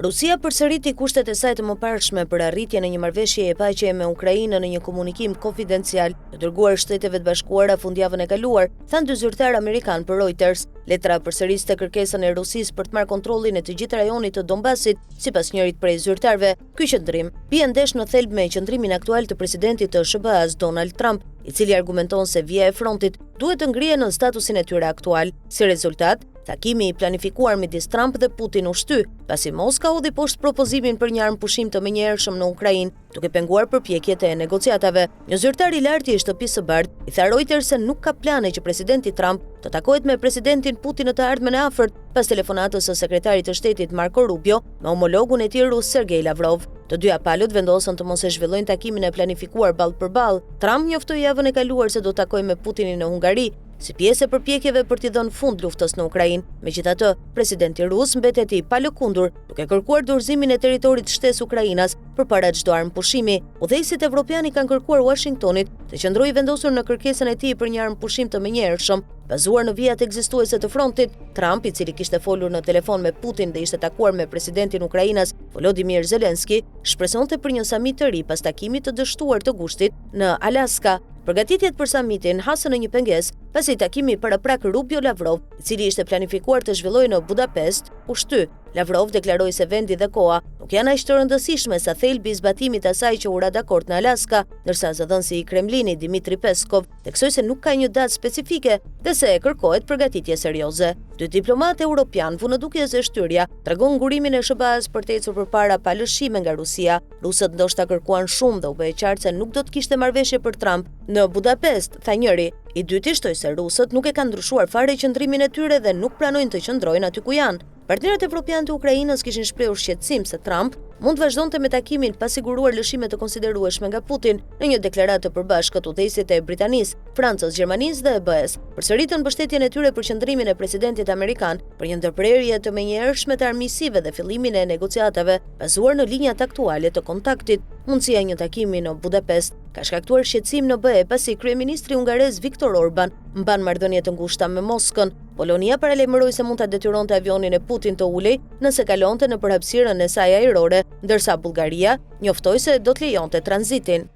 Rusia përsëriti kushtet e saj të mëparshme për arritjen e një marrëveshjeje paqeje me Ukrainën në një komunikim konfidencial të dërguar Shteteve të Bashkuara fundjavën e kaluar, thanë dy zyrtar amerikan për Reuters. Letra përsëriste kërkesën e Rusisë për të marrë kontrollin e të gjithë rajonit të Donbasit, sipas njërit prej zyrtarëve. Ky qendrim bie ndesh në thelb me qendrimin aktual të presidentit të SBA-s Donald Trump, i cili argumenton se vija e frontit duhet të ngrihen në statusin e tyre aktual. Si rezultat, takimi i planifikuar midis Trump dhe Putin u shty, pasi Moska hodhi poshtë propozimin për një armë pushim të menjëhershëm në Ukrainë, duke penguar përpjekjet e negociatave. Një zyrtar i lartë i Shtëpisë së Bardhë i tha Reuters se nuk ka plane që presidenti Trump të takohet me presidentin Putin në të ardhmen e afërt, pas telefonatës së sekretarit të shtetit Marco Rubio me homologun e tij rus Sergej Lavrov. Të dyja palët vendosën të mos e zhvillojnë takimin e planifikuar ballë për ballë. Trump njoftoi javën e kaluar se do të takojë me Putinin në Hungari, si pjesë e përpjekjeve për t'i dhënë fund luftës në Ukrainë. Megjithatë, presidenti rus mbetet i palëkundur, duke kërkuar dorëzimin e territorit shtesë Ukrainas përpara çdo armë pushimi. Udhëheqësit evropianë kanë kërkuar Washingtonit të qëndrojë vendosur në kërkesën e tij për një armë pushim të menjëhershëm, bazuar në vijat ekzistuese të frontit. Trump, i cili kishte folur në telefon me Putin dhe ishte takuar me presidentin e Ukrainës, Volodymyr Zelensky, shpresonte për një samit të ri pas takimit të dështuar të gushtit në Alaska. Përgatitjet për samitin hasën në një pengesë pasi takimi paraprak Rubio-Lavrov, i cili ishte planifikuar të zhvillohej në Budapest, u shty. Lavrov deklaroi se vendi dhe koha nuk janë aq të rëndësishme sa thelbi i zbatimit të asaj që u ra dakord në Alaska, ndërsa zëdhënësi i Kremlinit Dmitri Peskov theksoi se nuk ka një datë specifike dhe se kërkohet përgatitje serioze. Dy diplomatë europian vunë duke se shtyrja tregon ngurimin e SBA-s për të ecur përpara pa lëshime nga Rusia. Rusët ndoshta kërkuan shumë dhe u bë qartë se nuk do të kishte marrëveshje për Trump në Budapest, tha njëri. I dyti shtoi se rusët nuk e kanë ndryshuar fare qëndrimin e tyre dhe nuk pranojnë të qëndrojnë aty ku janë. Partnerët evropianë të Ukrainës kishin shprehur shqetësim se Trump mund vazhdonte me takimin pa siguruar lëshime të konsiderueshme nga Putin. Në një deklaratë të përbashkët, udhëheqësit e Britanisë, Francës, Gjermanisë dhe EB-s përsëritën mbështetjen e tyre për qëndrimin e presidentit amerikan për një ndërprerje të menjëhershme të armiqësive dhe fillimin e negociatave bazuar në linjat aktuale të kontaktit. Mundësia e një takimi në Budapest ka shkaktuar shqetësim në BE pasi kryeministri hungarez Viktor Orban mban marrëdhënie të ngushta me Moskën. Polonia paralajmëroi se mund ta detyronte avionin e Putin të ulej nëse kalonte nëpër hapësirën e saj ajrore, ndërsa Bullgaria njoftoi se do të lejonte tranzitin.